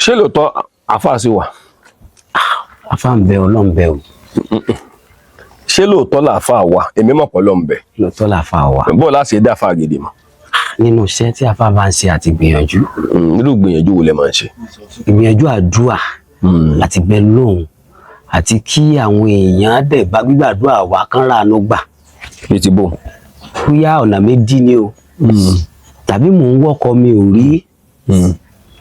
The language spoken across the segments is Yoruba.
ṣé lóòótọ́ àfáà sí wà? Àfáà ń bẹ Ọlọ́run bẹ o. Ṣé lóòótọ́ làáfáà wà? Èmi mọ̀ pé Ọlọ́run bẹ. Lóòótọ́ làáfáà wà. Bó láti dá àfáà gidi mọ̀? Nínú iṣẹ́ tí àfáà bá ń ṣe àti gbìyànjú. Irú gbìyànjú wo lẹ máa ń ṣe? Ìgbìyànjú àdúrà láti bẹ lóhùn àti kí àwọn èèyàn dẹ̀ bá gbígbàdúrà wa kán ràánú gbà. Bí ti bò. Bóyá ọ̀nà méjì ni o. Tàbí mò ń wọ́kọ mi ò rí.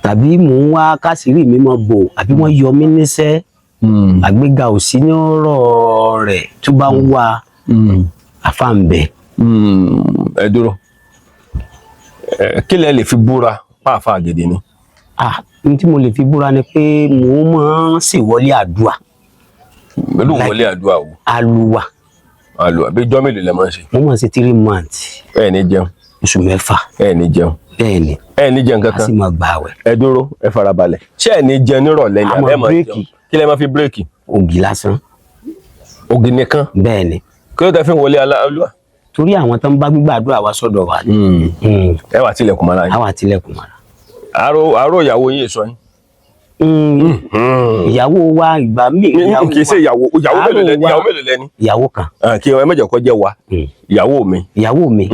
Tàbí mò ń wá kásìrí mi mọ́ bò àbí wọ́n yọ mí níṣẹ́. Àgbéga ò sí ní ọ̀rọ̀ rẹ̀ tó bá ń wá àfáà ń bẹ. Ẹ dúró. Kí lẹ lè fi búra pa àfáà gidi ni? Ní tí mo lè fi búra ni pé mo máa ń ṣèwọlé àdúrà. Pẹ̀lú wọlé àdúrà wo? Àlùwà. Àlùwà bí ọjọ́ mélòó lẹ máa ń ṣe? Mo máa ń ṣe 3 months. Ẹ ní jẹun. Oṣù 6. Ẹ ní jẹun. Bẹ́ẹ̀ni. Ẹ ní jẹun A kankan. sì máa gbààwẹ̀. Ẹ dúró, ẹ farabalẹ̀. Ṣé ẹ ní jẹun nírọ̀lẹ́ ni àbẹ́ máa jẹun? Kí lẹ máa fi bírèkì? Ògì lásán. Ògì nìkan. Bẹ́ẹ̀ni. Kí ló tẹ fi ń wọlé Olúwa? Torí àwọn tó ń bá gbígbàdúrà wa sọ́dọ̀ wa ni. Ẹ wà tilẹ̀kùn mọ́ra yín. Àwa àtìlẹ̀kùn mọ́ra. Àárò ìyàwó yín èso yín. Ìyàwó wa ìgbà míì. Kì í ṣe ìyàwó mélòó lẹ́ni? Ìyàwó kan. Kí ẹ mẹ́jọ kọ́ jẹ́ wa. Ìyàwó mi. Ìyàwó mi.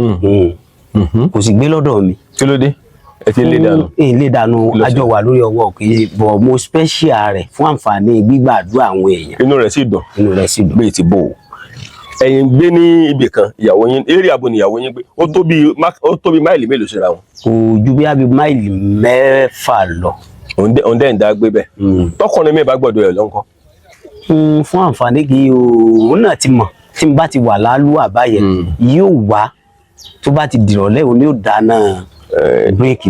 Kò sì gbé lọ́dọ̀ mi. Kí ló dé? Ẹ ti lé dànù. Lé dànù àjọ wà lórí ọwọ́ kì í bọ̀ mo special rẹ̀ fún àǹfààní gbígbàdúrà àwọn èèyàn. Inú rẹ̀ sì dùn. Inú rẹ̀ sì dùn. Bẹ́ẹ̀ ti bò ó. Ẹ̀yin gbé ní ibì kan ìyàwó yín eré àbò ni ìyàwó yín gbé ó tó bí máìlì mélòó síra wọn? Kò ju bí ábí máìlì 6 lọ. Òun dẹ̀ ń dá gbé bẹ́ẹ̀. Tọkùnrin mi bá gbọ́dọ̀ ẹ̀ lọ́nkọ́. Fún àǹfààní kì í òun náà ti mọ̀ tí n bá ti wà lálùwà báyẹn yóò wá tó bá ti dìrọ̀lẹ́ òun yóò dáná bírèkì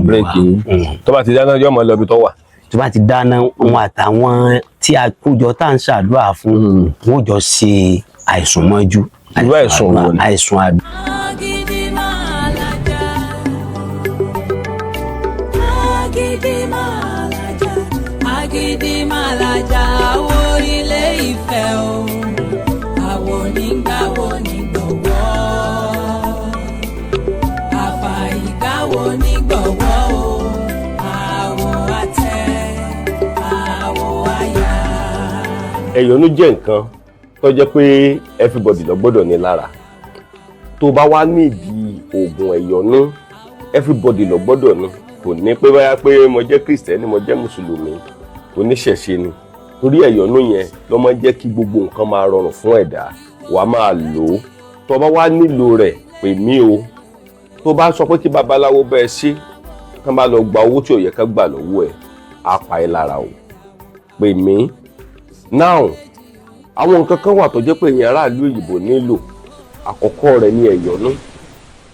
tó bá ti dáná yóò mọ lọ ibi tó wà. Tó bá ti dáná wọn àtàwọn tí a kójọ tá à ń ṣàdúrà fún wọn ò jọ ṣe àìsùn mọ́jú. Irú àìsùn wo ni? Àìsùn àdúrà. Agídí Màlájà àwo Ilé Ifẹ̀ o, àwo nígbàwo nígbọ̀wọ́, àfàìgbàwo nígbọ̀wọ́ o, àwo àtẹ, àwo àyà. Ẹ̀yọ̀nú jẹ́ nǹkan tó jẹ́ pé everybody ló gbọ́dọ̀ ní lára. Tó bá wá nídìí oògùn ẹ̀yọ̀nú everybody ló gbọ́dọ̀ ní. Kò ní pé báyà pé mo jẹ́ Kristẹni mo jẹ́ Mùsùlùmí oníṣẹ̀ṣe ni. Torí ẹ̀yọ̀nú yẹn ló máa ń jẹ́ kí gbogbo nǹkan máa rọrùn fún ẹ̀dá. Wàá máa lò ó. Tó bá wá nílò rẹ̀ pè mí o. Tó bá sọ pé kí babaláwo bẹ́ẹ̀ ṣe kán bá lọ gba owó tí ò yẹ ká gbà lọ́wọ́ ẹ̀ á pa ẹ́ lára o. Pè mí. Now àwọn nǹkan kan wà tó jẹ́ pé èèyàn aráàlú òyìnbó nílò. Àkọ́kọ́ rẹ̀ ni ẹ̀yọ̀nú.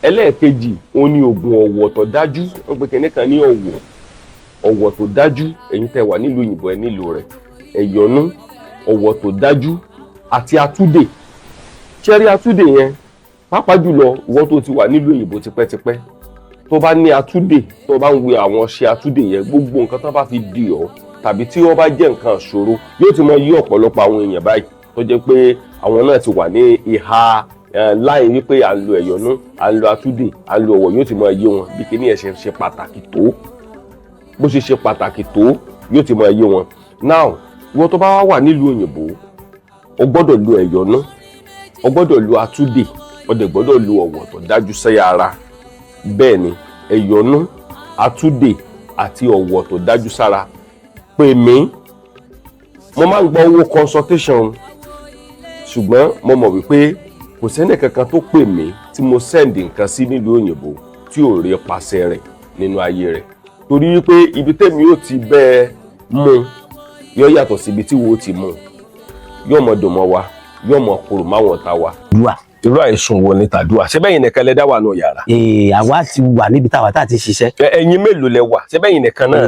Ẹlẹ́ẹ̀kejì òun ni oògùn ọ̀wọ̀ tó dájú. Wọ́n pe kinní kan ní ọ̀wọ̀ tó dájú. Ẹ̀yin tẹ́ wà nílùú òyìnbó ẹ nílò rẹ̀. Ẹ̀yọ̀nú, ọ̀wọ̀ tó dájú àti atúdè. Ṣẹ́rí atúdè yẹn pàápàá jùlọ ìwọ tó ti wà nílùú òyìnbó tipẹ́tipẹ́. Tó bá ní atúdè tó bá ń wẹ àwọn ọṣẹ atúdè yẹn gbogbo nǹkan tó bá fi dì ọ́ tàbí tí wọ́n bá jẹ́ nǹkan ìṣòro yóò ti mọ yí ọ̀pọ̀lọpọ̀ àwọn èèyàn báyìí tó jẹ́ pé àwọn náà ti wà ní ìhà láì wípé à ń lo ẹ̀yọ̀nú à ń lo atúdè à ń lo ọ̀wọ̀ yóò ti mọ yé wọn bí kíní ẹ̀ ṣe pàtàkì tó bó ṣe pàtàkì tó yóò ti mọ yé wọn. Now ìwọ tó bá wà nílùú òyìnbó o gbọ́dọ̀ lo ẹ̀yọ̀nú o gbọ́dọ̀ lo atúdè o dẹ̀ gbọ́dọ̀ lo ọ̀wọ̀ tó dájú sẹ́yà ara. Bẹ́ẹ̀ ni ẹ̀yọ̀nú atúdè àti ọ̀wọ̀ tó dájú sára. Pè mí. Mo máa ń gba owó consultation ṣùgbọ́n mo mọ̀ wípé kò sẹ́ni kankan tó pè mí tí mo send nǹkan sí nílùú òyìnbó tí ò rí pàṣẹ rẹ̀ nínú ayé rẹ̀. Torí wípé ibi tẹ́mi yóò ti bẹ́ẹ̀ mú yóò yàtọ̀ sí ibi tí wo ti mú. Yóò mọ̀ dùn mọ́ wa yóò mọ̀ kúrò máwọn ta wa. Irú àìsùn wo ni tàdúrà? Ṣé bẹ́yìn nìkan lẹ dá wà nù yàrá? Àwa ti wà níbi táwa tá ti ṣiṣẹ́. Ẹ̀yin mélòó lẹ wà? Ṣé bẹ́yìn nìkan náà?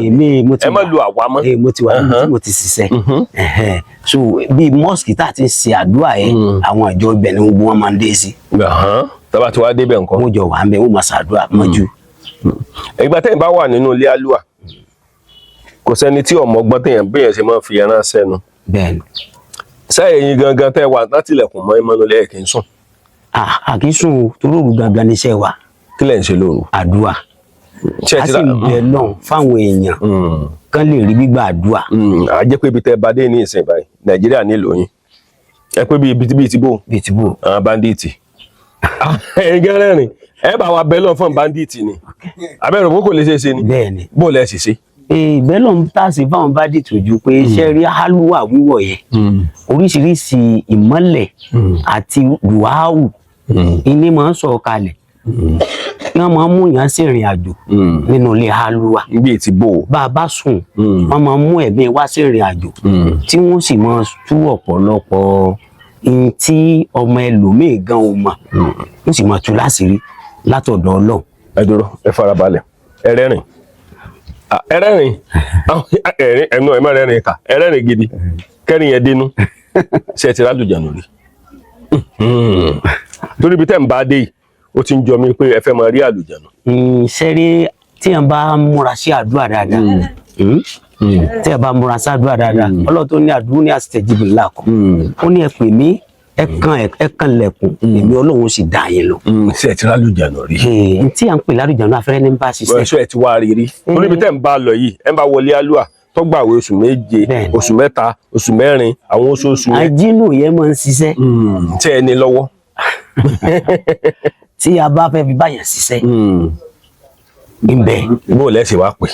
Ẹ má lu àwa mọ́. Mo ti wà níbi tí mo ti ṣiṣẹ́. So bí mosque tá ti ń ṣe àdúrà yẹn àwọn ìjọ ibẹ̀ ni gbogbo wọn máa ń dé sí. Tọ́ba tí wàá débẹ̀ nǹkan. Wọ́n jọ wà ń bẹ wọ́n máa ṣàdúrà mọ́jú. Ìgbà tẹ́yìn bá wà nínú ilé àlùwà kò sẹ́ni tí ọmọ ọgbọ́n tẹ̀yàn béèyàn ṣe máa fi ẹran sẹ́nu. Bẹ́ẹ̀ni. Sẹ́yìn gangan tẹ́ wà látìlẹ̀kùn mọ́ ìmọ̀nulẹ̀ ẹ̀ kì í sùn. Àkísùn tó lóru gangan níṣẹ́ wa. Kí lẹ̀ ń ṣe lóru? Àdúrà. a sì ń bẹ lọ́n fáwọn èèyàn kán lè rí gbígbà àdúrà. À jẹ́ pé ibi tẹ́ bá dé ní ìsìn báyìí Nàìjíríà nílò yín ẹ pé bíi ti bò àwọn báńdíìtì ẹ̀yin gẹ́rẹ́ rìn ẹ bá wa bẹ lọ́n fún báńdíìtì ni abẹ́rẹ́ òkú kò lè ṣe é ṣe ni bẹ́ẹ̀ni bó lẹ́ sì ṣe. ìbẹ́ lọ́n tá a sì fáwọn báńdíìtì ojú pé iṣẹ́ rí hálùwà wíwọ̀ yẹn oríṣiríṣi ìmọ́lẹ̀ àti dùháwù ìní máa ń sọ̀ kalẹ̀ wọ́n máa ń mú yàn sí ìrìn àjò nínú ilé hálùwà bíi ti bò bá a bá sùn wọ́n máa ń mú ẹ̀mí wá sí ìrìn àjò tí wọ́n sì máa tú ọ̀pọ̀lọpọ̀ ihun tí ọmọ ẹlòmíì gan ò mọ̀ wọ́n sì máa tú láṣìírí látọ̀dọ̀ Ọlọ́run. ẹ dúró ẹ farabalẹ̀ ẹ rẹ́rìn ẹnu ẹ má rẹ́rìn kà ẹ rẹ́rìn gidi kẹ́rin yẹn dénú ṣe ti rálùjànù rí torí ibi tẹ́ ń bá dé yìí ó ti ń jọ mí pé ẹ fẹ́ máa rí àlùjànù. ṣẹ́rí tí wọ́n bá múra sí àdúrà dáadáa tí wọ́n bá múra sí àdúrà dáadáa Ọlọ́run tó ní àdúrà ní àsìtẹ́jìbì làkọ́ ó ní ẹ pè mí ẹ kàn lẹ̀kùn èmi Ọlọ́run sì dá yín lọ. ṣe ti rálùjànù rí. tí à ń pè lálùjànù afẹ́rẹ́ ní bá ṣiṣẹ́. ẹ̀ṣọ́ ẹ̀ ti wá rí rí torí ibi tẹ́ ń bá lọ yìí ẹ ń bá wọlé alúà tó gbàwé oṣù méje oṣù mẹ́ta oṣù mẹ́rin àwọn oṣooṣù yẹn. àjínú yẹn máa ń ṣiṣẹ́. tí ẹ ní lọ́wọ́. tí a bá fẹ́ fi báyàn ṣiṣẹ́ níbẹ̀. bó lẹ́sìn wá pè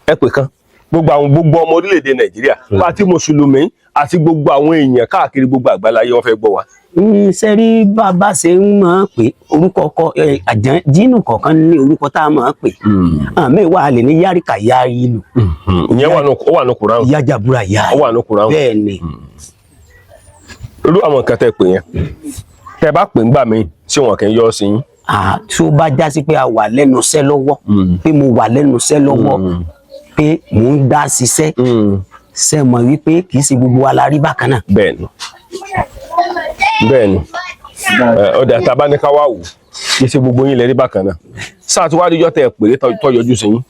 ẹ pè kan gbogbo ọmọ orílẹ̀-èdè Nàìjíríà àti mùsùlùmí àti gbogbo àwọn èèyàn káàkiri gbogbo àgbáláyé wọ́n fẹ́ gbọ́ wa. sẹ́rí bàbá ṣe ń máa pè orúkọ jínù kọ̀ọ̀kan ní orúkọ tá a máa pè àmì wà lè ní yáríkà yárí ìlú. ìyẹn wà ní Kùránù. yájàbúrà yá ó wà ní Kùránù. bẹ́ẹ̀ ni. irú àwọn nǹkan tẹ́ pè yẹn tẹ́ bá pè ń gbà mí tí wọn kì í yọ sí yín. tí ó bá já sí pé a wà lẹ́nu iṣẹ́ lọ́wọ́ pé mo wà lẹ́nu iṣẹ́ lọ́wọ́ pé mò ń dá ṣiṣẹ́ ṣe mọ̀ wípé kì í ṣe gbogbo wa la rí bákan náà. bẹ́ẹ̀ni ọdẹ àtàbá ní ká wá wò kì í ṣe gbogbo yín lè rí bákan náà sáà tí wàá díjọ́ tẹ péré tó yọjú sí yín.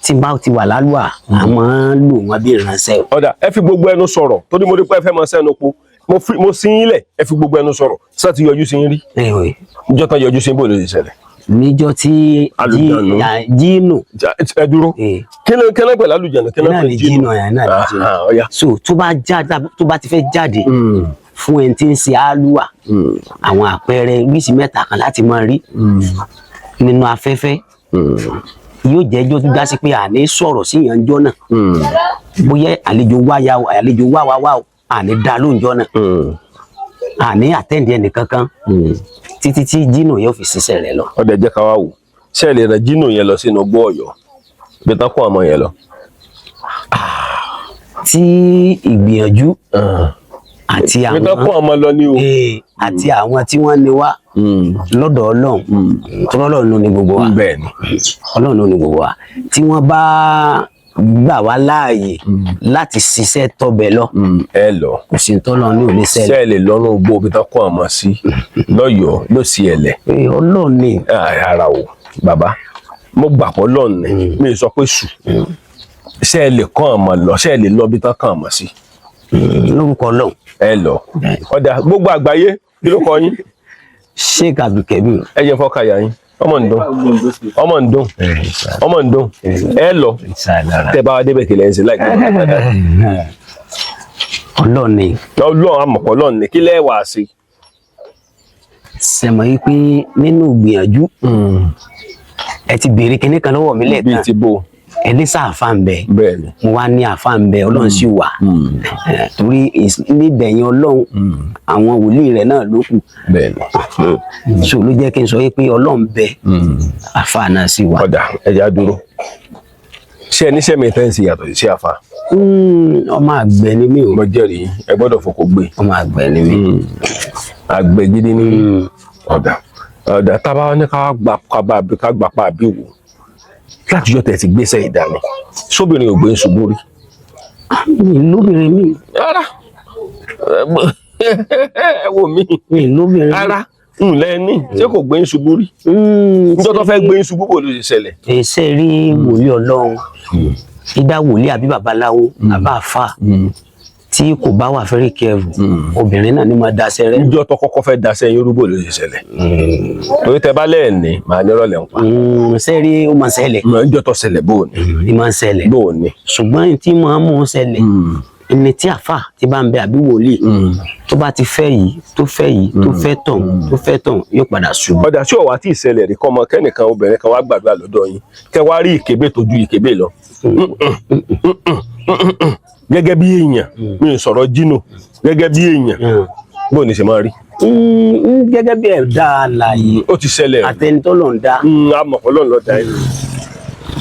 tí bá ti wà lálùwà a máa ń lò wọn bí ìránṣẹ́. ọ̀dà ẹ fi gbogbo ẹnu sọ̀rọ̀ torí mo rí pé ẹ fẹ́ mọ sẹ́nu po mo sí yín lẹ̀ ẹ fi gbogbo ẹnu sọ̀rọ̀ sáà tí yọjú sí yín rí. ìjọ tán yọjú sí yín bó ló ti ṣẹlẹ̀. níjọ́ tí jínù. ẹ dúró kí ló pẹ̀lú àlùjànnú kí ló pẹ̀lú jínù. so tó bá ti fẹ́ jáde fún ẹni tí ń ṣe àlùwà àwọn àpẹẹrẹ oríṣi mẹ́ta kan láti máa rí nínú afẹ́fẹ́ yóò jẹ́ ẹjọ́ tó dá sí pé àní sọ̀rọ̀ sí ìyànjọ́ náà bóyá àlejò wá àní dá lóúnjọ́ náà àní àtẹ́ǹdì ẹnì kankan títí tí jínù yóò fi ṣiṣẹ́ rẹ̀ lọ. ọdẹ jẹ́ ká wá wò ṣé ẹ lè rẹ jínù yẹn lọ sínú ọgbọ́ Ọ̀yọ́ bí tán kó ọmọ yẹn lọ. tí ìgbìyànjú àti àwọn bí tán kó ọmọ lọ ní o. àti àwọn tí wọ́n ní wá lọ́dọ̀ Ọlọ́run Ọlọ́run ló ní gbogbo wa Ọlọ́run ló ní gbogbo wa tí wọ́n bá gbà wá láàyè láti ṣiṣẹ́ tọ́bẹ̀ lọ. ẹ lọ kò sí tọ́lọ́ ní òní sẹ́lẹ̀. ṣé ẹ lè lọ́nà gbó bí tán kó ọmọ sí lọ́yọ̀ọ́ ló sì ẹ̀lẹ̀. Ọlọ́run ni. ara o bàbá mo gbà pọ̀ lọ́ọ̀nù mi sọ pé sù ṣé ẹ lè kọ́ ọmọ lọ ṣé ẹ lè lọ bí tán kọ́ ọmọ sí. lórúkọ Ọlọ́run. ẹ lọ ọ̀dà gbogbo àgbáyé kí ló kọ yín. Sheikh Abdulkabir. ẹ jẹ́ fọ́kàyà yín ọmọ ǹdún ẹ lọ tẹ bá wa débẹ̀ kí lẹ́yìn sí láìpẹ́. Ọlọ́run ni. Ọlọ́run àmọ̀pọ̀ Ọlọ́run ni kí lẹ́ẹ̀ wá sí. sẹ̀mọ̀ yìí pé nínú ìgbìyànjú ẹ ti béèrè kinní kan lọ́wọ́ mi lẹ́ẹ̀kan. bíi ti bò. ẹ ní sáàfà ń bẹ. bẹ́ẹ̀ni. mo wá ní àfà ń bẹ Ọlọ́run sì wà. torí nídẹ̀yìn Ọlọ́run àwọn wòlíì rẹ̀ náà ló kù. bẹ́ẹ̀ni. so ló jẹ́ kí n sọ pé Ọlọ́run bẹ àfà náà sì wà. ọ̀dà ẹja dúró ṣé ẹ níṣẹ́ mi fẹ́ ń ṣe yàtọ̀ sí àfà. ọmọ àgbẹ̀ ni mí o. mo jẹ́rìí ẹ gbọ́dọ̀ fọkọ gbé. ọmọ àgbẹ̀ ni mí. àgbẹ̀ gidi ni ọ̀dà tábà ní ká gbà pa àbí wò láti yọ tẹ̀ ti gbéṣẹ́ ìdání sóbìnrin ò gbé ń ṣubú rí. lóbìnrin mi. rárá ẹ wò mí. lóbìnrin mi. rárá ńlẹ ní ṣé kò gbé ń ṣubú rí. níjọ́ tó fẹ́ gbé ń ṣubú kò ló ṣe ṣẹlẹ̀. èsè rí wòlíì Ọlọ́run ìdá wòlíì àbí babaláwo àbá àfà tí kò bá wà very careful obìnrin náà ni máa daṣẹ́ rẹ̀. níjọ́ tó kọ́kọ́ fẹ́ daṣẹ́ yín rúbò ló ṣe ṣẹlẹ̀ torí tẹ bá lẹ́ẹ̀ni màá nírọ̀lẹ́ ń pa. sẹ́rí ó máa ṣẹlẹ̀. níjọ́ tó ṣẹlẹ̀ bó ni. ní máa ń ṣẹlẹ̀. bó ni. ṣùgbọ́n tí máa ń mú un ṣẹlẹ̀ ẹni tí àfà ti bá ń bẹ àbí wòlíì tó bá ti fẹ́ yìí tó fẹ́ yìí tó fẹ́ tàn tó fẹ́ tàn yóò padà ṣubú. ọ̀dà tí ọ̀wá tí ìṣẹ̀lẹ̀ rí kọ́mọ kẹ́nìkan obìnrin kan wá gbàdúrà lọ́dọ̀ yín kẹ́ wá rí ìkébé tó ju ìkébé lọ. gẹ́gẹ́ bí èèyàn mi ò sọ̀rọ̀ jínò gẹ́gẹ́ bí èèyàn bó ni ṣe máa rí. gẹ́gẹ́ bí ẹ̀dá alààyè ó ti ṣẹlẹ̀ àtẹnitọ́ ló ń dá. àmọ̀ ọlọ́run ló dá yín.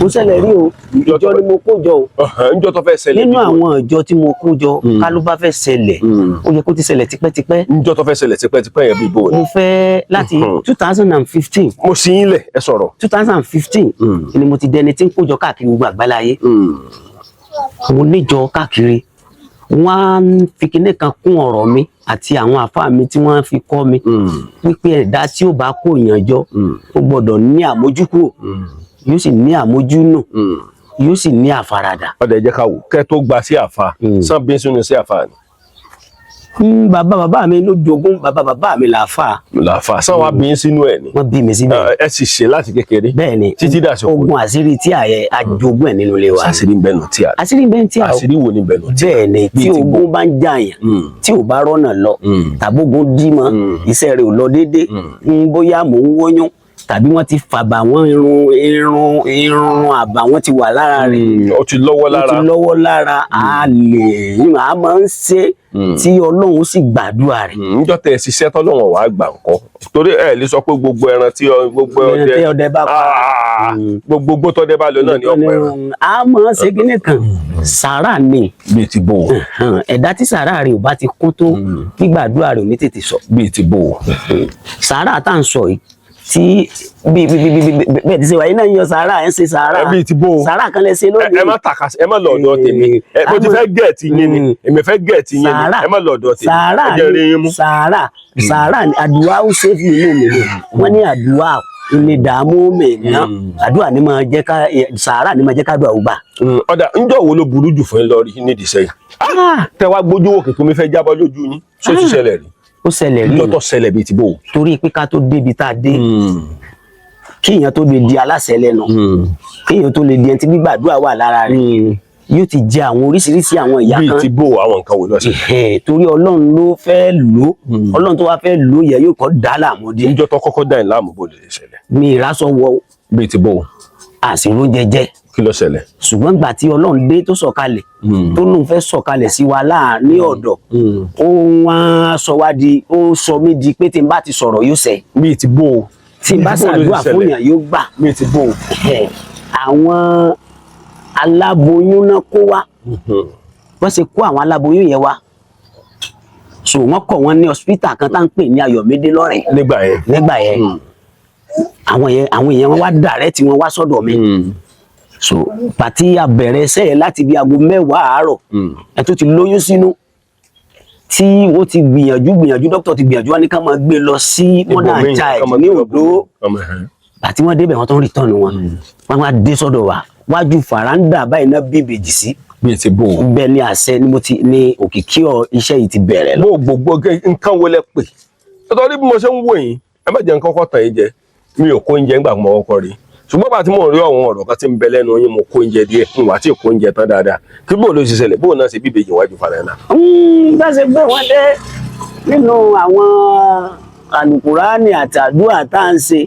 ó ṣẹlẹ̀ rí o ìjọ ni mo kó jọ o. níjọ́ tó fẹ́ ṣẹlẹ̀. nínú àwọn ìjọ tí mo kó jọ ká ló bá fẹ́ ṣẹlẹ̀ ó yẹ kó ti ṣẹlẹ̀ tipẹ́tipẹ́. níjọ́ tó fẹ́ ṣẹlẹ̀ tipẹ́tipẹ́ yẹn bí bó ni. mo fẹ́ láti 2015. mo sì yín lẹ̀ ẹ sọ̀rọ̀. 2015 ni mo ti dẹni tí ń kó jọ káàkiri gbogbo àgbáláyé. mo níjọ káàkiri wọ́n á fi kinní kan kún ọ̀rọ̀ mi àti àwọn àfáà mi tí wọ́n fi kọ́ mi wípé ẹ̀dá tí ó bá kó èèyàn jọ ó gbọ́dọ̀ ní àmójúkúrò yóò sì ní àmójúnù yóò sì ní àfaradà. ọ̀dà ẹ jẹ́ ká wò kẹ́ tó gba sí àfa sàn bí sínú sí àfa ni. bàbá mi ló jogún bàbá mi làáfà. làáfà sàn wá bí sínú ẹ ni. wọ́n bí mi síbẹ̀. ẹ sì ṣe láti kékeré. bẹ́ẹ̀ni títí dàsìkò ogun àṣírí tí àjogún ẹ̀ nínú ilé wa. àṣírí bẹ́ẹ̀ nù tí a. àṣírí bẹ́ẹ̀ tí a. àṣírí wo ni bẹ́ẹ̀ nù tí a. bẹ́ẹ̀ni tí ogun bá ń jàyàn tí ò bá rọ́nà lọ tàbógun dí mọ́ iṣẹ́ rẹ̀ ò lọ déédéé bóyá mò ń wóyún tàbí wọ́n ti fàbà wọ́n irun àbà wọ́n ti wà lára rẹ̀. ó ti lọ́wọ́ lára. ó ti lọ́wọ́ lára a máa ń ṣe tí Ọlọ́run sì gbàdúrà rẹ̀. níjọ́ tẹ ṣiṣẹ́ tọ́lọ́run wàá gbà ńkọ́ torí ẹ lè sọ pé gbogbo ẹran tí gbogbo ọdẹ bá pa gbogbo tọ́dẹ bá lọ náà ní ọ̀pọ̀ ẹran. a máa ń ṣe kíní kan sàárà ni. bíi ti bò. ẹ̀dá tí sàárà rẹ̀ ò bá ti kún tó gbígbàdúrà rẹ̀ ò ní tètè sọ. bíi ti bò. sàárà tá à ń sọ yìí tí bẹ́ẹ̀ ti ṣe wáyé náà yan sàárà ẹ̀ ń ṣe sàárà bíi ti bò. sàárà kan lè ṣe lónìí. ẹ má tàka ẹ má lọ ọ̀dọ̀ tèmi mo ti fẹ́ gẹ̀ẹ́tì yín ni èmi fẹ́ gẹ̀ẹ́tì yín ni ẹ má lọ ọ̀dọ̀ tèmi ẹ jẹ́ rí yín mú. sàárà ni àdúrà ó ṣe fún inú mi wọ́n ní àdúrà ilé dààmú mẹ́ẹ̀ná àdúrà ni máa jẹ́ ká sàárà ni máa jẹ́ ká dùn àwùgbà. ọ̀dà ńjọ́ wo ló burú jù fún yín lọ rí nídìí sẹ́yìn tẹ wá gbójú òkè tó mi fẹ́ jábọ́ lójú yín ṣó ti ṣẹlẹ̀ rí. ó ṣẹlẹ̀ rí ìjọ tó ṣẹlẹ̀ bíi ti bò. torí pé ká tó débi tá a dé kí èèyàn tó lè di aláṣẹ lẹ́nu kí èèyàn tó lè di ẹni tí gbígbàdúrà wà lára rẹ̀ yóò ti jẹ àwọn oríṣiríṣi àwọn ìyà kan bíi ti bò àwọn nǹkan wò lọ́sẹ̀. torí Ọlọ́run ló fẹ́ lò Ọlọ́run tó wá fẹ́ lò yẹ yóò kọ́ dá láàmú díẹ̀. níjọ́ tó kọ́kọ́ dá ẹ̀ láàmú bò lè ṣẹlẹ̀. mi ìrásọ wọ bíi ti bò. àṣìrò jẹjẹ. kí ló ṣẹlẹ̀. ṣùgbọ́n gbà tí Ọlọ́run dé tó sọ̀kalẹ̀ tó lóun fẹ́ sọ̀kalẹ̀ sí wa láàrin ọ̀dọ̀ ó wá sọ wá di ó sọ mí di pé tí n bá ti sọ̀rọ̀ yóò ṣẹ. bíi ti bò. tí n bá ṣàdúrà fún yàn yóò gbà. bíi ti bò. àwọn aláboyún náà kó wá wọ́n ṣe kó àwọn aláboyún yẹn wá so wọ́n kọ̀ wọ́n ní hospital kan tá ń pè ní Ayọ̀mídé lọ́rẹ̀ nígbà yẹn àwọn èèyàn wọn wá direct wọn wá sọ́dọ̀ mi so pàtí abẹ̀rẹ̀ ẹsẹ̀ yẹn láti bí aago 10 àárọ̀ ẹ tó ti lóyún sínú tí ó ti gbìyànjú dókítà ti gbìyànjú wá ní ká máa gbé lọ sí modern child ní Oǹdó àti wọ́n débẹ̀ wọ́n tó ń return wọn wá dé sọ́dọ̀ wa wájú fàrándà báyìí náà bí ìbejì sí. bí ti bò. bẹ́ẹ̀ ni àṣẹ ni mo ti ní òkìkí iṣẹ́ yìí ti bẹ̀rẹ̀ lọ. gbogbo nǹkan wo lẹ pè nítorí bí mo ṣe ń wò yín ẹ má jẹ́ nǹkan kọ́ tàn yín jẹ mi ò kó oúnjẹ nígbà mo kọ́kọ́ rí ṣùgbọ́n bá ti mò ń rí àwọn ọ̀rọ̀ kan tí ń bẹ lẹ́nu yín mo kó oúnjẹ díẹ̀ n wà tí ò kó oúnjẹ tán dáadáa kí bóun ló ṣe ṣẹlẹ̀ bóun náà ṣe bí ìbejì wájú fàrándà. bá ṣe gbé wọn dé nínú àwọn àlùkùránì àti àdúrà tá à ń ṣe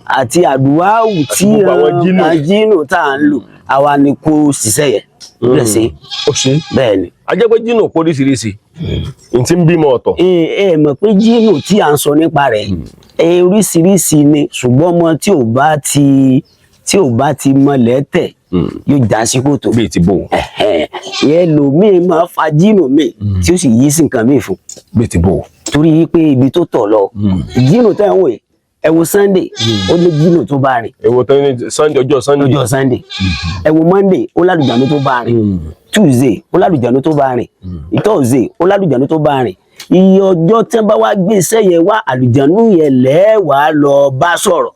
àti àdúrà tí àjínù tá à ń lò àwa ni kò ṣiṣẹ́ yẹn lẹ́sẹ̀. ó ṣe bẹ́ẹ̀ ni. a jẹ́ pé jínù kó oríṣiríṣi n ti ń bímọ ọ̀tọ̀. ẹ mọ̀ pé jínù tí à ń sọ nípa rẹ̀ oríṣiríṣi ni ṣùgbọ́n ọmọ tí ò bá ti mọlẹ̀ tẹ̀ yóò já sí kòtò. bíi ti bò. ìyẹn lòmíì máa fa jínù míì tí ó sì yí sí nǹkan míì fún. bíi ti bò. torí pé ibi tó tọ̀ lọ jínù tẹ̀ ń wò yìí ẹ wo Sunday ó ní jínù tó bá rìn. ẹ wo ọjọ́ Sunday. ẹ wo Monday ó lálùjánu tó bá rìn. Tuesday ó lálùjánu tó bá rìn. Thursday ó lálùjánu tó bá rìn. iye ọjọ́ tí wọ́n bá wá gbé iṣẹ́ yẹn wá àlùjánu yẹn lẹ́wàá lọ bá sọ̀rọ̀.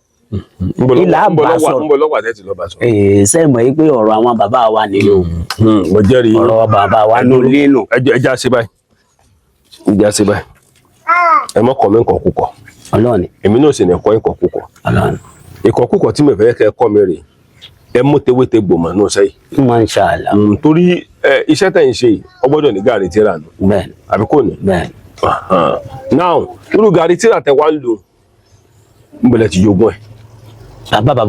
ilà bá sọ̀rọ̀. ń bọ̀ lọ́wọ́ àtẹ́tì lọ bá sọ̀rọ̀. sẹ́yìn mọ̀ yìí pé ọ̀rọ̀ àwọn bàbá wa nìyẹn o mo jẹ́rìí ọ̀rọ̀ bàbá wa ló lénu. ẹja ṣe báyìí ẹ mọ́ kọ́ mi nǹkan kúkọ̀ Ọlọ́run èmi náà sì ní ẹ̀kọ́ nǹkan kúkọ̀ Ọlọ́run nǹkan kúkọ̀ tí mo fẹ́ kẹ́ ẹ kọ́ mi rè ẹ mú tewéte gbòmọ̀ náà sẹ́yìn. Masha Allah. Torí iṣẹ́ tẹ̀ ń ṣe yìí ọ gbọ́dọ̀ ní gàrí tíra nù Bẹ́ẹ̀ni àbí kò ní. bẹ́ẹ̀ni. Now irú gàrí tíra tẹ wá ń lò ń bẹ̀rẹ̀ ti jogún ẹ̀. Bàbá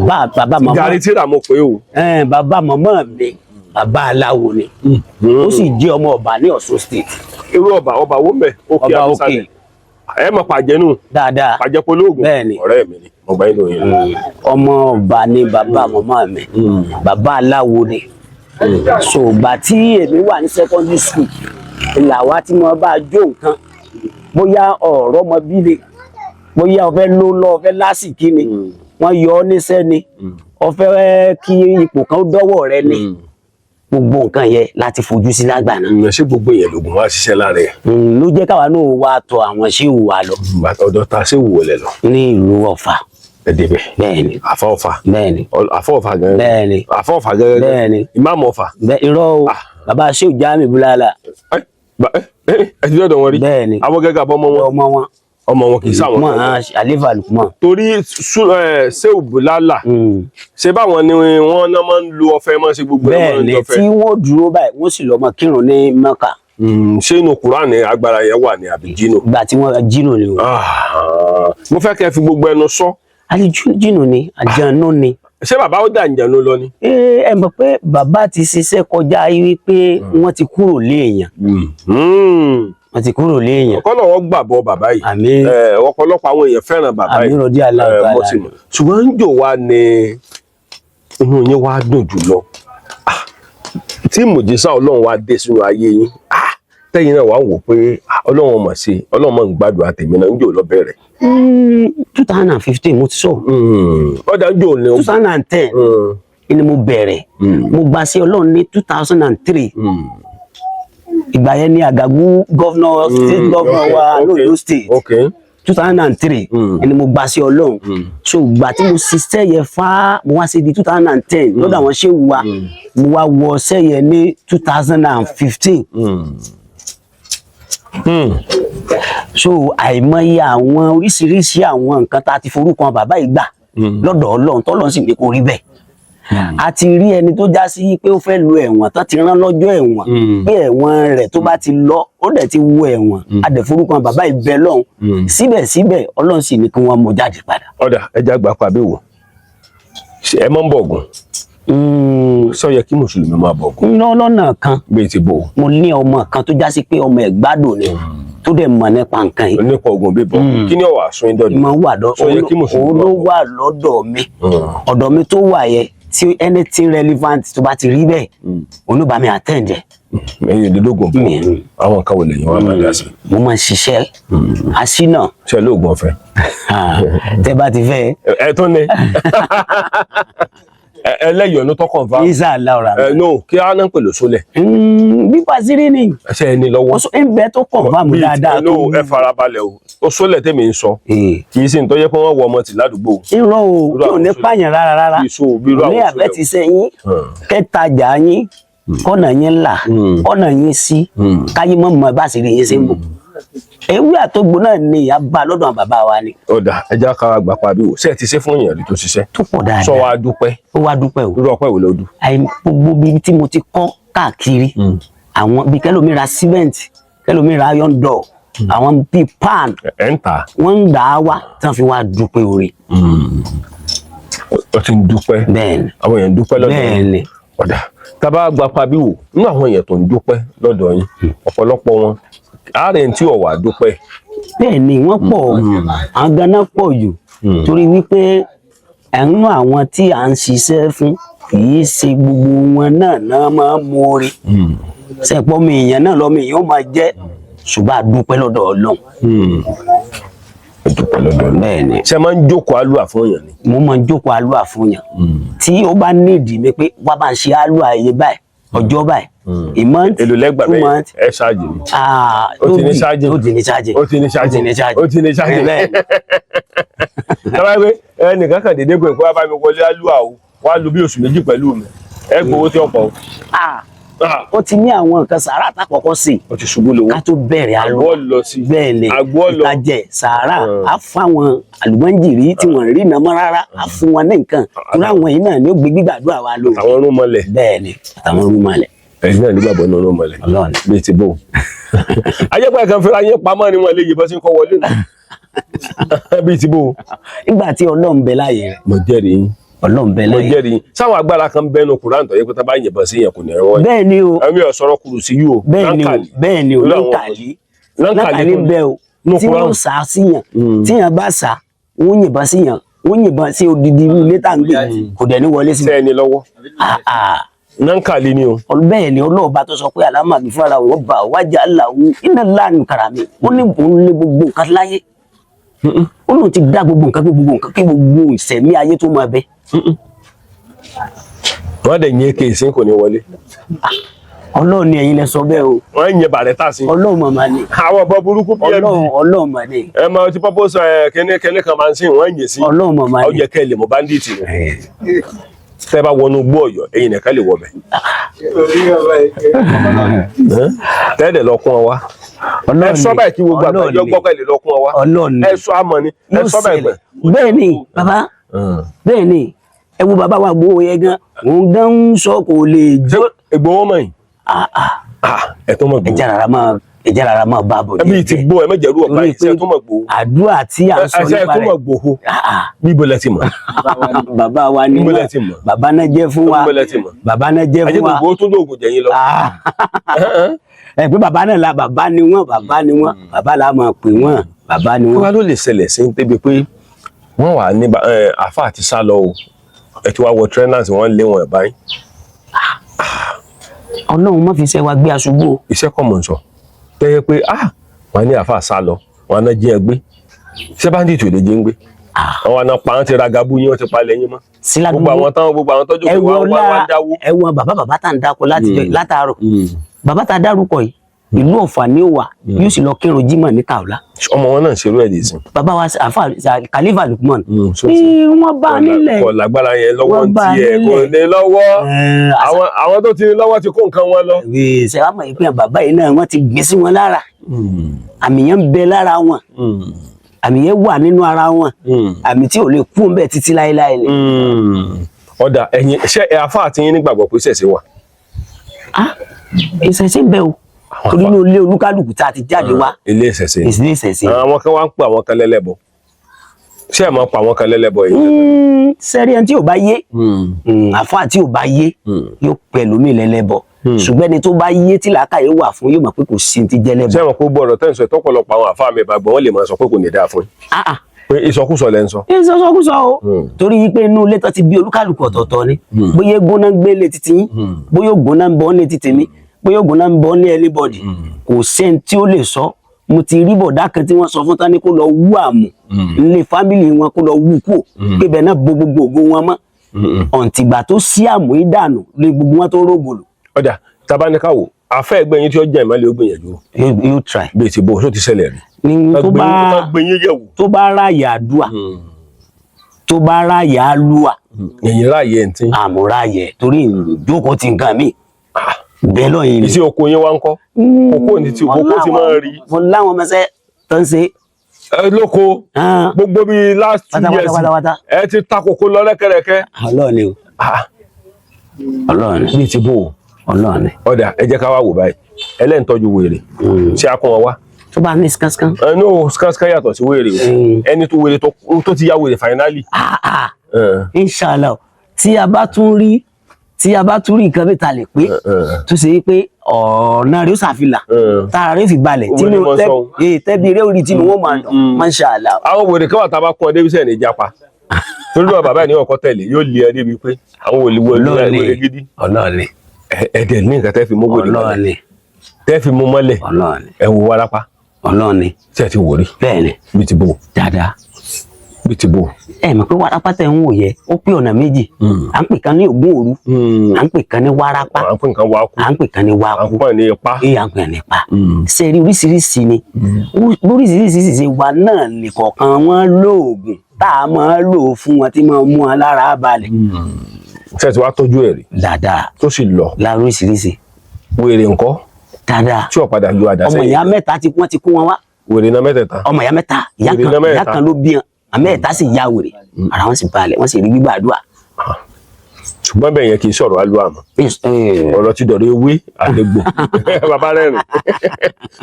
màmá. Gàrí tíra mo pé o. Bàbá màmá mi bàbá aláwo ni ó sì jẹ́ ọmọ ọba ní Ọ̀ṣun state. Irú ọba wo mẹ́ òkè Ọba àbísàlẹ̀ ẹ mọ̀ pàjẹ́ nù dáadáa. pàjẹ́ polóògùn Bẹ́ẹ̀ni. ọ̀rẹ́ mi ni mo gbà yín lóyún. Ọmọ ọba ni bàbá màmá mi bàbá aláwo ni. So ìgbà tí èmi wà ní secondary school ìlàwá tí mo bá jó nǹkan bóyá ọ̀rọ̀ ọmọ bí ni bóyá ọ̀fẹ́ ló lọ ọ̀fẹ́ lásìkí ni wọ́n yọ ọ́ níṣẹ́ ni ọ̀fẹ́ kí ipò kan dọ́wọ́ rẹ ni gbogbo nǹkan yẹn láti fojú sí lágbà náà. Ṣé gbogbo yẹn lògùn wá ṣiṣẹ́ lára ẹ̀? Ló jẹ́ káwa náà wá tọ̀ àwọn ṣéwù wa lọ Ọ̀dọ̀ ta ṣé wò lẹ̀ lọ. ní ìlú Ọ̀fà. Ẹ débẹ̀. Bẹ́ẹ̀ni Àfà Ọ̀fà. bẹ́ẹ̀ni Àfà Ọ̀fà gẹ́gẹ́. bẹ́ẹ̀ni Àfà Ọ̀fà gẹ́gẹ́. Bẹ́ẹ̀ni. Ìmáàmù Ọ̀fà. irọ́ o bàbá ṣéwù Jamiu Bùlálà. Ẹ ti dọ́dọ̀ wọn rí. Bẹ́ẹ̀ni. Àwọn gẹ́gẹ́ àbọ̀ ọmọ wọn ọmọ wọn kì í sáwọn. Àlefa Lukman. Torí Ṣéwù Bùlálà ṣe báwọn ni wọ́n náà máa ń lo ọ̀fẹ́ máa ń ṣe gbogbo ẹ̀ máa ń Bẹ́ẹ̀ni jọfẹ́. tí wọ́n dúró báyìí wọ́n sì lọ mọ kírun ní Mẹ́kà Ṣé inú Kùránì agbára yẹn wà ní àbí jínú? ìgbà tí wọ́n jìnnà ni wọ́n. Mo fẹ́ kẹ́ fi gbogbo ẹnu sọ. Jìnnà ni àjànú ni. Ṣé bàbá ó dà ìjànú lọ ni? Ẹ mọ̀ pé bàbá ti ṣiṣẹ́ kọjá wípé wọ́n ti kúrò léèyàn. Wọ́n ti kúrò léèyàn. Ọ̀kọ́lọ̀ wọn gbàgbọ́ bàbá yìí. Àmín. Ọ̀pọ̀lọpọ̀ àwọn èèyàn fẹ́ràn bàbá yìí. Àmín rọ̀dí aláàbò Mo ti mọ̀. Ṣùgbọ́n ń jò wá ní inú yín wá dùn jùlọ. Tí mùjísà Ọlọ́run wá dé sínú ayé yín. Tẹ́yìn náà wá wò pé Ọlọ́run mọ̀ sí Ọlọ́run mọ̀ ń gbàdúrà tèmi náà ń jò lọ bẹ̀rẹ̀. 2015 mo ti sọ. Ọ̀dà ń jò ní 2010 ni mo bẹ̀rẹ̀. Mo gbà sí Ọlọ́run ní 2003. Ìgbà yẹn ni Àgàgù governor state governor wa lóyún state. 2003 ni mo gbà sí Ọlọ́run. So ìgbà tí mo ṣiṣẹ́ yẹn fá mo wá sí di 2010 lọ́dọ̀ àwọn ṣéwù wa mo wá wọ ṣẹ́ yẹn ní 2015. So àìmọye àwọn oríṣiríṣi àwọn nǹkan tá a ti forúkọ bàbá yìí gbà lọ́dọ̀ Ọlọ́run tọ́lọ́run sì ní kó rí bẹ́ẹ̀. A ti rí ẹni tó já sí pé ó fẹ́ lo ẹ̀wọ̀n tán ti rán lọ́jọ́ ẹ̀wọ̀n pé ẹ̀wọ̀n rẹ̀ tó bá ti lọ ó dẹ̀ ti wọ ẹ̀wọ̀n a dẹ̀ forúkọ bàbá yìí bẹ lọ́hùn síbẹ̀síbẹ̀ Ọlọ́run sì ní kí wọ́n mú jáde padà. Ọ̀dà ẹja gbà pa àbẹ̀wò ẹ mọ́ ń bọ̀ Ògún. Sọ yẹ kí mùsùlùmí máa bọ̀ Ògún. Lọ́nà kan Bí ti bò. mo ní ọmọ kan tó já sí pé ọmọ ẹ̀ gbádùn ni tó dẹ̀ mọ̀ nípa nǹkan yìí. Nípa Ògún bíbọ̀ kí ni ọ̀wà sún ìdọ̀dọ̀. Ìmọ̀ wà Sọ yẹ kí mùsùlùmí òun máa ló bọ̀. wà lọ́dọ̀ mi ọ̀dọ̀ mi tó wà yẹ tí anything relevant tó bá ti rí bẹ́ẹ̀ oníbà mi attend ẹ̀. Ẹ̀yin ìdílógún bọ̀ àwọn nǹkan wò lẹ́yìn wá máa dá sí. Mo máa ń ṣiṣẹ́ aṣínà Ṣé lóògùn ọ̀fẹ́? tẹ́ bá ti fẹ́ Ẹ tún ní. Ẹlẹ́yọ̀nù tó kàn fà. isa laura. No kí á náà pèlò sólẹ̀. Bí Pasiri ni Ṣé ẹni lọ́wọ́? ọsọ ń bẹ tó kàn fà mú dáadáa tó No ẹ farabalẹ̀ o. Ó sólẹ̀ tèmi ń sọ. Kì í sì ń tọ́jẹ́ pé wọ́n wọ ọmọ tì ládùúgbò. irọ́ o kí ò ní pààyàn rárá Bí irú ní àwọn àfẹ́ sólẹ̀ ti sẹ́yìn kẹtajà yín kọ́nà yín là kọ́nà yín sí káyé mọ́ mọ́ bá sì rí yín sí mọ́. Ewé àtògbò náà ni ìyá bá lọ́dọ̀ àwọn bàbá wa ni. Ọ̀dà ẹja ká gbà pa bí wò. Ṣé ẹ ti ṣe fún èèyàn rí tó ṣiṣẹ́? Tó pọ̀ dáadáa. Sọ wa dúpẹ́. Ó wá dúpẹ́ o. Irú ọpẹ́ wo ló dù? Gbogbo ibi tí mo ti kọ́ káàkiri àwọn bíi kẹlòmí ra cement kẹlòmí ra iron door àwọn bíi pan Ẹ ń tà. wọ́n ń gbà á wá tí wọ́n fi wá dúpẹ́ orí. Ó ti ń dúpẹ́. Bẹ́ẹ̀ni. Àwọn èèyàn ń dúpẹ́ lọ́dọ̀ yín. Bẹ́ẹ̀ni. Ọ̀dà tá a bá gba pa bí wò nínú àwọn èèyàn tó ń dúpẹ́ lọ́dọ̀ yín ọ̀pọ̀lọpọ̀ wọn àárẹ̀ tí ò wá dúpẹ́. Bẹ́ẹ̀ni wọ́n pọ̀ àwọn ganan pọ̀ jù torí wípé ẹ̀rún àwọn tí à ń ṣiṣẹ́ fún kì í ṣe gbogbo wọn náà máa ń mú orí ṣẹ̀pọ̀ mi èèyàn náà lọ́mọ èèyàn ó máa jẹ́ ṣùgbọ́n a dúpẹ́ lọ́dọ̀ Ọlọ́run. Ẹ dúpẹ́ lọ́dọ̀ yín. Bẹ́ẹ̀ni. Ṣé máa ń jókòó àlùwà fún èèyàn ni? Mo máa ń jókòó àlùwà fún yàn tí ó bá nídìí mi pé wá bá ń ṣe àlùwà iye báyìí ọjọ́ báyìí Èlò lẹ́gbàá bẹ́ẹ̀ ẹ ṣáàjì ni. Ó ti ní ṣáàjì. ó ti ní ṣáàjì. Ó ti ní ṣáàjì. Ó ti ní ṣáàjì. Tábà pé ẹnìkan kàn dédé pé kó wá bá mi wọlé àlùwà o wá lu bí oṣù méjì pẹ̀lú mi ẹ gbowó tí ọ̀pọ̀ o. ó ti ní àwọn nǹkan sàárà àtàkọ́kọ́ sí ó ti ṣubú lówó ká tó bẹ̀rẹ̀ àgbọ̀ lọ sí bẹ́ẹ̀ ni àgbọ̀ lọ ìtajẹ sàárà á fáwọn àlùmọ́njìrì tí wọ́n rí nàmọ́ rárá á fún wọn ní nǹkan torí àwọn yìí náà ni ó gbé gbígbàdúrà wa lò àwọn ọrùn mọ́lẹ̀ bẹ́ẹ̀ ni àtàwọn ọrùn mọ́lẹ̀ ẹ̀yin náà nígbàgbọ́ ní ọrùn mọ́lẹ̀ Ọlọ́run bíi ti bò ajẹ́pẹ́ kan fẹ́ra yín pamọ́ ni wọ́n lè yìnbọn sí kọ́ wọlé náà bíi ti bò nígbà tí Ọlọ́run bẹ láàyè rẹ̀ mo jẹ́rìí yín Ọlọ́run bẹ mo láàyè jẹ́rìí yín sáwọn agbára kan bẹ́nu Kùránì tó yẹ pé tá bá yìnbọn sí yẹn kò ní ẹ̀rọ bẹ́ẹ̀ ni o ẹ̀mí ọ̀sọ́rọ̀ kùrù sí yìí o bẹ́ẹ̀ ni o láǹkàlí bẹ́ẹ̀ o tí wọ́n sá síyàn tíyàn bá sá wọ́n yìnbọn síyàn wọ́n yìnbọn sí odidi ilé tá à ń gbé kò dẹ̀ ní wọlé sí sẹ́ni lọ́wọ́ nankali ni o. bẹ́ẹ̀ ni ọlọ́ọ̀bá tó sọ pé alámàbí fúnra wọn bá wájà aláwo iná láàánú karami ó ní òun lé gbogbo nǹkan láyé ó lóun ti dá gbogbo nǹkan kí gbogbo ìṣẹ̀mí ayé tó máa bẹ. wọ́n dẹ̀ yín kéèsì kò ní wọlé. Ọlọ́run ni ẹ̀yin lẹ sọ bẹ́ẹ̀ o. wọ́n ń yẹ bàrẹ́ tà sí. Ọlọ́run màmá ni. àwọn ọ̀bọ burúkú bí ẹbí. Ọlọ́run mà ni. ẹ máa ti pọ́pọ́sọ kẹ́ni kan máa ń sìn wọ́n ń yẹ sí. Ọlọ́run màmá ni. ó yẹ kẹ́ ẹ lè mọ báńdíìtì rẹ̀. tẹ́ bá wọnú gbọ́ Ọ̀yọ́ ẹ̀yin nìkan lè wọ bẹ̀. tẹ́lẹ̀ lọ kún ọ wá. ẹ sọ báyìí kí gbogbo àgbàjọ gbọ́ pẹ̀lú lọ kún ọ wá. ẹ sọ àmọ́ ni ẹ sọ báyìí pẹ̀. bẹ́ẹ̀ ni bàbá bẹ́ẹ̀ ni ẹ wo bàbá wa gbowó yẹn gan òun gan ń sọ kò lè jó. Ìgbòho mọ̀ yìí. ẹ tó mọ̀ gbòho. ẹjẹ rárá máa bá bọ̀ ẹbí ti gbó ẹ mẹ́jẹ̀rú ọ̀pá yìí ṣe tó mọ̀ gbòho. àdúrà tí à ń sọ nípa rẹ̀ ṣe tó mọ̀ gbòho. bíbo lẹ ti mọ̀. bàbá wa ni wọn bàbá náà jẹ́ fún wa bàbá náà jẹ́ fún wa. ajé gbogbo tó lóògùn jẹ̀yìn lọ. ẹ pé bàbá náà la bàbá ni wọn bàbá la máa pè wọn bàbá ni wọn. wọ́n ló lè ṣẹlẹ̀ sí débi pé wọ́n wà ní àáfà àti sá lọ o ẹ ti wá wọ trainers wọ́n lé wọn ẹ̀ báyìí. Ọlọ́run má fi iṣẹ́ wa gbé aṣubú. iṣẹ́ kọ̀ mọ̀ ń sọ tẹ́yẹ pé wọ́n ní àáfà sá lọ wọ́n á jí ẹ gbé iṣẹ́ bá ń dìtò èdè jí ń gbé àwọn àna pa wọn ti ra gabu yín wọ́n ti palẹ̀ yín mọ́ gbogbo àwọn tọ́jú pé wọ́n wá dáwó. ẹ̀wọ̀n bàbá tá à ń dáko látàárọ̀ bàbá tá a dárúkọ yìí ìlú Ọ̀fà ni ó wà yóò sì lọ kírun jímọ̀ ní Kaola. ọmọ wọn náà ṣerú ẹ̀ lè sìn. bàbá wa àfà Khalifa Lukman ní wọ́n bá nílẹ̀. kò lágbára yẹn lọ́wọ́ tiẹ̀ kò ní lọ́wọ́ àwọn tó ti ní lọ́wọ́ ti kó nǹkan wọn lọ. ṣe wá mọ̀ ìpínyà bàbá yìí náà wọ́n ti gbé sí wọn lára àmì yẹn ń bẹ lára wọn àmì yẹn wà nínú ara wọn àmì tí ò lè kú ń bẹ títí láéláé ni. ọ̀dà ẹ̀yin ṣé àfà àti yín nígbàgbọ́ pé ṣẹ̀ṣẹ̀ wà. ìṣẹ̀ṣẹ̀ ń bẹ o torí inú ilé olúkálùkù tá a ti jáde wá ilé ìṣẹ̀ṣẹ̀ ilé ìṣẹ̀ṣẹ̀. àwọn kan wá ń pè àwọn kan lẹ́lẹ́bọ ṣé ẹ máa pa àwọn kan lẹ́lẹ́bọ yìí. sẹ́rí ẹni tí ò bá yé àfáà tí ò bá yé yóò pẹ̀lú mi lẹ́lẹ́bọ ṣùgbọ́n ẹni tó bá yé tí làákàyè wà fún yóò mọ̀ pé kò sí ti jẹ́ lẹ́bọ. ṣé àwọn kó gbọ́dọ̀ tẹ́ ń sọ ìtọ́pọ̀lọpọ̀ àwọn àfáà mi ìbàgbọ́ wọn lè máa sọ pé kò ní dáa fún yín pé ìsọkúsọ lẹ́ ń sọ. ìsọkúsọ o torí pé inú ilé tó ti bí olúkálùkù ọ̀tọ̀ọ̀tọ̀ ni bóyá gbóná gbé lé títí yín bóyá gbóná ń bọ́ lé títí mi bóyá ògùn náà ń bọ́ ní anybody kò sẹ́ni tí ó lè sọ mo ti rí bọ̀dá kan tí wọ́n sọ fún tani kó lọ wú àmù nílé fámìlì wọn kó lọ wú kú pé bẹ́ẹ̀ náà bo gbogbo ògo wọn mọ́ ọ̀ǹtìgbà tó sí àmù yìí dànù lé gbogbo wọn tó rògbòlò. ọ̀dà tabaníkàwò afẹ́ ẹgbẹ́ yín tí ó jẹ́ ìmọ̀lẹ́ ó gbìyànjú. yóò try. bí ti bó tó ti ṣẹlẹ̀ rí. ní tó bá ráàyè àdúà tó bá ráàyè àlùwà. ẹ̀yìn ráàyè ẹ̀ ń tí. àmúráàyè torí ìjókòó ti nǹkan mi bẹ́ẹ̀ lọ yìí ni. iṣẹ́ oko yín wá ń kọ́ kókó ní ti kókó ti máa rí. mo láwọn ọmọ ẹsẹ tó ń ṣe. lóko gbogbo bíi last 2 years ẹ ti ta kókó lọ rẹ́kẹrẹ́kẹ́. Ọlọ́run o Ọlọ́run ní ti bò ó. Ọlọ́run. ọ̀dà ẹ jẹ́ ká wá wò báyìí ẹlẹ́ǹtọ́jú wèrè ṣé a kún wọn wá. tó bá ní skankan. no skankan yàtọ̀ sí wèrè o ẹni tó wèrè tó ti yá wèrè finally. inshallah tí a bá tún rí nǹkan bí ta lè pé tó ṣe pé ọ̀nà rẹ̀ ó ṣàfihàn tára rẹ̀ fi balẹ̀ tẹ́bí rẹ̀ orí tí wọ́n máa dùn mashallah. àwọn wèrè kan wà tá a bá kọ́ ọ débísẹ̀ ní ìjàpá torí náà bàbá ní ọkọ tẹ̀lé yóò lé ẹ débi pé àwọn wèrè gidi Ọlọ́run ẹ̀dẹ̀ ní nǹkan tẹ́ fi mú wèrè mọ́lẹ̀ tẹ́ fi mú mọ́lẹ̀ ẹ wò wárápá Ọlọ́run tí ẹ ti wò rí bẹ́ẹ̀ ni bí ti bò dáadáa bí ti bò. ẹ mọ̀ pé wárápá tẹ̀ ń wò yẹ ó pé ọ̀nà méjì à ń pè kan ní ògún òru à ń pè kan ní wárápá à ń pè kan wákú à ń pè kan ní wákú à ń pè ní ipá à ń pè ní ipá ṣe rí oríṣiríṣi ni oríṣiríṣi ṣe wà náà nìkọ̀ọ̀kan wọn lóògùn tá a máa lò fún wọn tí máa mú wọn lára balẹ̀. ṣe ti wá tọ́jú ẹ̀ rí dáadáa tó sì lọ lára oríṣiríṣi wèrè ńkọ́ dáadáa tí ò padà lu àdá ọmọ sẹ́yìn ìyá mẹ́ta tí wọ́n ti kó wọn wá wèrè náà mẹ́tẹ̀ẹ̀ta ọmọ ìyá mẹ́ta ìyá kan ló bí wọn àmẹ́ẹ̀ta sì ya wèrè ara wọn sì balẹ̀ wọ́n sì rí gbígbàdúrà. ṣùgbọ́n bẹ́ẹ̀ yẹn kì í sọ̀rọ̀ alúwà mọ́ ọ̀rọ̀ ti dọ̀rọ̀ ewé àtẹ̀gbò bàbá rẹ̀ rìn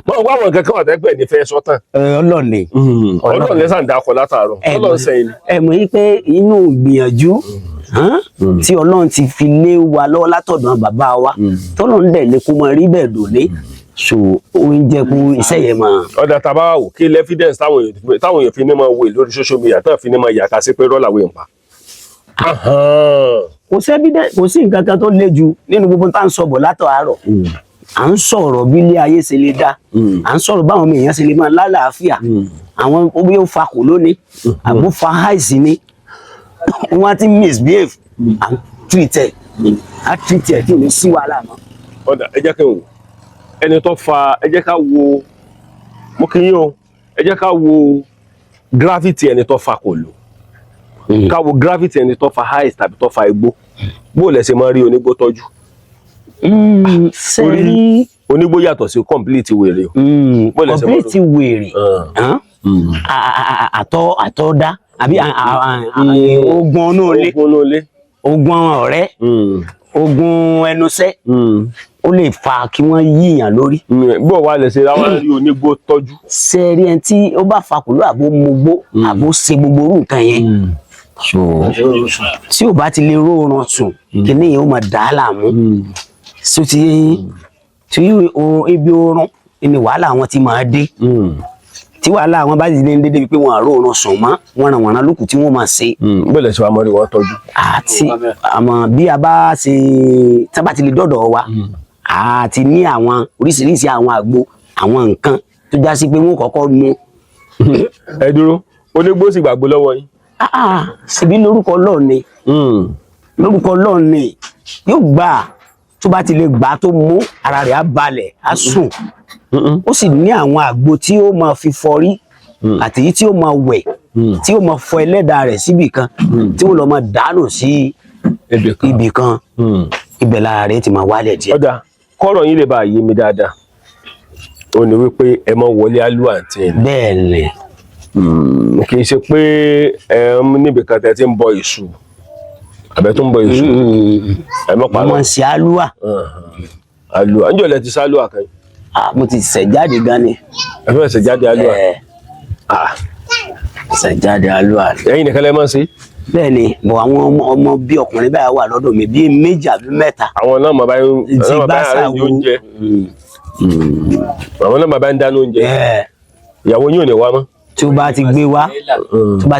wọ́n wá àwọn kankan wà tẹ́gbẹ̀ẹ́ ní fẹ́ sọ́tàn ọlọ́ọ̀ni ọlọ́ọ̀ni lẹ́sàn dákọ̀ látàárọ̀ ọlọ́ọ̀ sẹ́yìn ni. ẹ mọ̀ yí pé inú ìgbìyànjú tí ọlọ́run ti fi lé wa lọ́wọ́ látọ̀dọ̀ bàbá wa tọ́lọ́run dẹ̀ lè kó mọ rí bẹ́ẹ̀ dòlé so oúnjẹ kú iṣẹ́ yẹn mọ́. ọ̀dà tàbá wò kí lẹ́fídẹ́ǹsì táwọn èèyàn fi ní máa wò lórí social media táwọn fi ní máa yàká sí pé rọ́là wé ń pa. kò sí nǹkan kan tó le jù nínú gbogbo tá à ń sọ bọ̀ látàárọ̀ à ń sọ̀rọ̀ bí ilé ayé ṣe lè dá à ń sọ̀rọ̀ báwọn ọmọ èèyàn ṣe lè máa lálàáfíà àwọn bí ó fa kò lónìí àbó fa àìsí ni wọ́n ti misbehave à ń treat ẹ̀ kí ni sí wàhálà mọ́. ọ̀dà ẹ jẹ́ kí n wò ẹni tó fa ẹ jẹ́ ká wo mo kì í yín o ẹ jẹ́ ká wo gravity ẹni tó fa kò lò ká wo gravity ẹni tó fa highs tàbí tó fa igbó bó lẹ ṣe máa rí onígbó tọ́jú. sẹ́rí onígbó yàtọ̀ sí complete wèrè o. complete wèrè àtọ́dá àbí ogun onúlé ogun ọ̀rẹ́ ogun ẹnusẹ́ ó lè fa kí wọ́n yíyàn lórí. bó wàá lè ṣe ráwọn rí onígbó tọ́jú. sẹ́rí ẹni tí ó bá fa kùlú àbó mugbó àbó ṣe gbogbo orú nǹkan yẹn tí ò bá ti lè róorun sùn kíní yẹn ó máa dà á láàmú so tí ibi oorun ni wàhálà wọn ti máa dé tí wàhálà wọn bá ti lè dédé pé wọn àróorun sùn mọ́ wọn ràn wọn lókù tí wọn máa ṣe. bẹ́ẹ̀ ṣe wàá mọ̀ rí wọn tọ́jú. àti àmọ́ bí a bá ṣe tí a bá ti lè dọ́dọ̀ wa àti ní àwọn oríṣiríṣi àwọn àgbo àwọn nǹkan tó já sí pé wọn kọ́kọ́ mu. ẹ dúró onígbó sì gbàgbó lọ́wọ́ yín. síbi lórúkọ Ọlọ́run ni lórúkọ Ọlọ́run ni yóò gbà tó bá ti lè gbà tó mú ara rẹ̀ á balẹ̀ á sùn ó sì ní àwọn àgbo tí ó máa fi fọrí àti èyí tí ó máa wẹ̀ tí ó máa fọ ẹlẹ́dàá rẹ̀ síbì kan tí ó lọ máa dànù sí ibì kan ibẹ̀ lára rẹ̀ ti máa wálẹ̀ díẹ̀. ọ̀dà kọ́rọ̀ yín lè bá yé mi dáadáa ó ní wípé ẹ mọ wọlé alúwà tí ẹ. bẹ́ẹ̀ ni. kì í ṣe pé ẹ níbi kan tẹ ti ń bọ èṣù àbẹ tó ń bọ èṣù ẹ mọ pa. mo ń ṣe alúwà. alúwà ǹjọ́ lẹ ti sá alúwà kan yìí. mo ti ṣẹ̀ jáde gan ni. ẹ fẹ́ ṣẹ̀ jáde alúwà. ṣẹ̀ jáde alúwà. ẹ̀yin nìkan lẹ máa ń ṣe. bẹ́ẹ̀ ni bọ̀ àwọn ọmọ bí ọkùnrin báyà wà lọ́dọ̀ mi bíi méjì àbí mẹ́ta. àwọn náà máa bá yín oúnjẹ. àwọn náà máa bá yín dáná oúnjẹ. ìyàwó yín ò ní wá mọ́. tí ó bá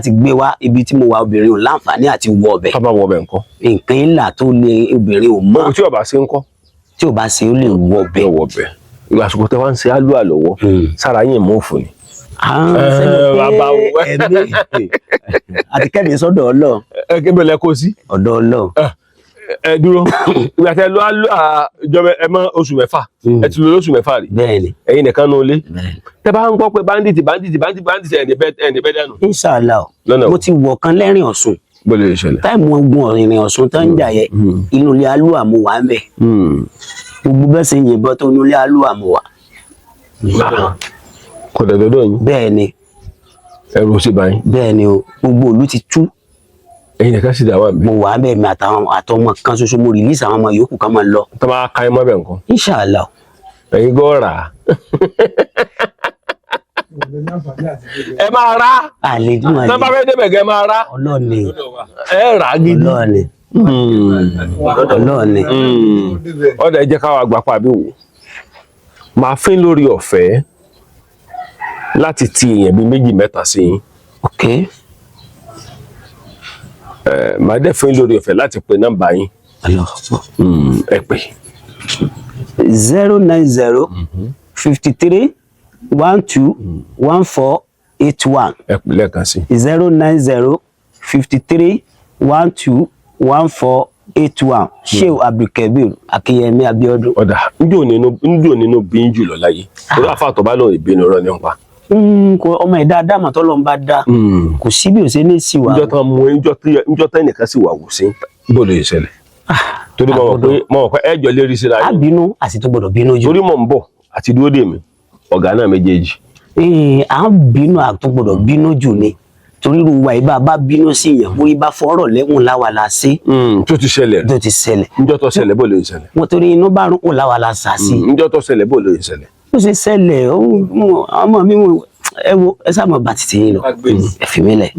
ti gbé wá ibi tí mo wà obìnrin ò láǹfààní àti wọ ọbẹ̀. ká bá wọ ọbẹ̀ ńkọ́. nǹkan ìlà tó lé obìnrin ò mọ̀. tí ó bá ṣe ńkọ́. tí ó bá ṣe ó lè wọ ọbẹ̀. ìgbà àsìkò tẹ wá ń ṣe alúwà lọ́wọ́ sára yín mú òfò ni. àti kẹ́mi sọ́dọ̀ Ọlọ́run. kébè lẹ kó sí. ọ̀dọ̀ Ọlọ́run. ẹ dúró ìgbà tẹ lọ ìjọba ẹ mọ oṣù mẹ́fà ẹ ti lọ lóṣù mẹ́fà rí. bẹ́ẹ̀ni. ẹ̀yin nìkan ní olé. tẹ bá ń gbọ́ pé bandit ẹni bẹ dànù. inshallah mo ti wọ̀ kan lẹ́rìn Ọ̀ṣun. bó lè ṣẹlẹ̀. táìmù ogun ọ̀rìnrìn Ọ̀ṣun tó ń jà yẹ inú ilé alúwà mo wà ń bẹ̀. gbogbo bẹ́ẹ̀ ṣe yìnbọn tó inú ilé alúwà mo wà. kò dẹ̀ dọ́dọ̀ yín. bẹ́ẹ̀ni. ẹrù ó sì bá yín. bẹ́ẹ̀ni o gbogbo ìlú ti tú. ẹ̀yin nìkan sì dá wà mí. mo wà bẹ́ẹ̀ mi àtọmọ kan ṣoṣo mo release àwọn ọmọ yòókù kan máa lọ. tó máa ka ẹ mọ́ bẹ̀ nǹkan. inshallah. ẹ̀yin gọ́ rà á. ẹ máa rà. àlejò àlejò. tó bá fẹ́ débẹ̀ gẹ́ máa rà. Ọlọ́ọ̀ni. ẹ rà á gidi. Ọlọ́ọ̀ni. Ọlọ́ọ̀ni. ọ̀dà ẹ jẹ́ káwọn àgbà pàbí wò. máa fín lórí ọ̀fẹ́ láti ti èèyàn bíi méjì mẹ́ta sí yín. ok. màá dẹ̀ fún yín lórí ọ̀fẹ́ láti pe nọ́mbà yín. ẹ pè. 090 53 12 14 81. ẹ pè lẹ́ẹ̀kan sí. 090 53 12 14 81. Shehu Abdulkabir Akínyẹmí Abíọ́dún. ọ̀dà njó nínú bí ń jùlọ láyé tó bá fàtọ̀ bá lóun ìbínú rọ nípa. ọmọ ẹ̀dá dáàmà tó lọ́n bá dá kò sí bí ò ṣe ní sí wa. njọ́ tán nìkan sì wà wò sí bó lè ṣẹlẹ̀. torí mo mọ̀ pé ẹjọ́ lérí síra á bínú àti tó gbọ́dọ̀ bínú jù. torí mò ń bọ̀ àti dúró dè mí ọ̀gá náà méjèèjì. À ń bínú àti tó gbọ́dọ̀ bínú jù ni torí irú wa ìbá bá bínú sí yẹn bóyá bá fọ́rọ̀ lẹ́hùn láwa la ṣe. tó ti ṣẹlẹ̀ níjọ́ tó ṣẹlẹ̀ bó ló ń ṣẹlẹ̀. wọn torí inú bá rún kó láwa la ṣà sí. níjọ́ tó ṣẹlẹ̀ bó ló ń ṣẹlẹ̀. ó ṣe ṣẹlẹ̀ ọmọ mi ẹ wo ẹ sáà mọ bá ti tìyín lọ ẹ fi mí lẹ̀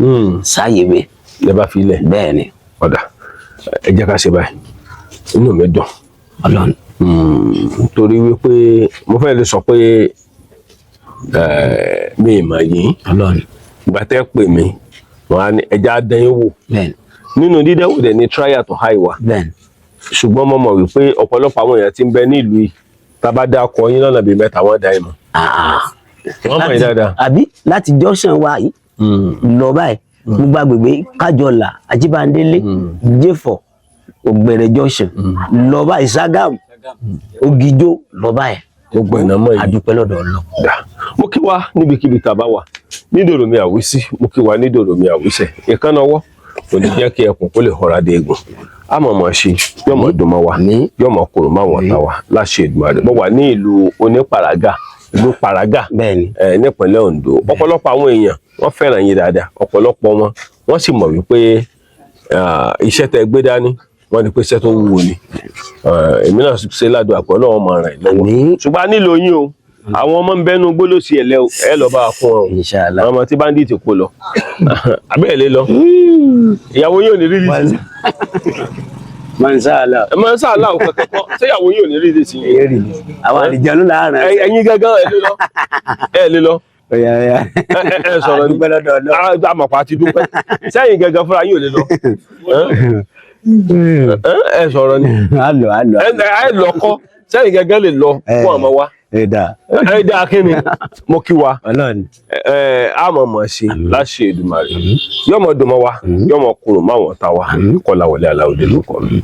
sáàyè mi. lẹ bá fi lẹ̀. bẹ́ẹ̀ ni. ọ̀dà ẹ jẹ́ ká ṣe báyìí inú mi dùn. Ọlọ́run. torí wípé mo fẹ́ lè sọ pé mi ì mà yín. Ọlọ́run. ìgbà tẹ́ pè mí wọn á ní ẹja dẹ́yìn wò. bẹ́ẹ̀ ni. nínú dídẹ́wò dẹ̀ ni trial to high wa. bẹ́ẹ̀ ni. ṣùgbọ́n mo mọ̀ wípé ọ̀pọ̀lọpọ̀ àwọn èèyàn ti ń bẹ nílùú yìí tábà dá ọkọ yín lọ́nà bíi mẹ́ta wọ́n dá ẹ mọ̀. wọ́n mọ̀ yín dáadáa. àbí láti junction wa yìí lọ báyìí gbogbo agbègbè Kájọlà Ajíbándélé Jẹ́fọ̀ Ògbèrè junction lọ báyìí Ṣàgámù Ògìjó lọ báyìí. gbogbo ìnáwó yìí adúpẹ́ lọ́dọ̀ Ọlọ́run. mo kí wa níbikíbi tá a bá wà ní Dòròmí Àwísí mo kí wa ní Dòròmí Àwísẹ̀ ìkànnà ọwọ́ kò ní jẹ́ kí ẹkùn kó lè họra dé egun àmọ́ mọ̀ ṣe yọ̀mọ̀ dùn mọ́ wa yọ̀mọ̀ kòrò má wọ̀n ta wa láṣẹ Èdùmàrè mo wà ní ìlú Onípàrágà ìlú Pàrágà nípínlẹ̀ Oǹdó ọ̀pọ̀lọpọ̀ àwọn èèyàn wọ́n fẹ́ràn yín dáadáa ọ̀pọ̀lọpọ̀ wọ́n sì mọ̀ wípé iṣẹ́ tẹ́ gbé dání wọ́n ní pé iṣẹ́ tó wúwo ni èmi náà ṣe ládùn àpò náà wọ́n máa ràn yín lọ́wọ́ ṣùgbọ́n a nílò yín o àwọn ọmọ ń bẹnu gbólóṣì ẹ lọ bá a fún ọ àwọn ọmọ tí báńdíìtì kó lọ abẹ́ẹ̀ lé lọ ìyàwó yóò ní rírí sí mọ̀nsáàlá ò kẹ́kẹ́ kọ́ ṣé ìyàwó yóò ní rírí sí àwọn àlejò ló láàrin ẹ̀yin gángan ẹ lé lọ ẹ sọ̀rọ̀ ní àmọ̀pá àti dúpẹ́ sẹ́yìn gángan fúnra yóò lé lọ ẹ sọ̀rọ̀ ni ẹ lọ kọ́ sẹ́yìn gángan lè lọ fún àmọ́ wa ẹ dáa kí ni mo kí wa àmọ́ mọ̀ ṣe láṣẹ Èdùmàrè yọmọ dùnmọ́ wa yọmọ kúrò máwọn ta wa Kọ́láwọlé Aláọdé ló kọ́ mi.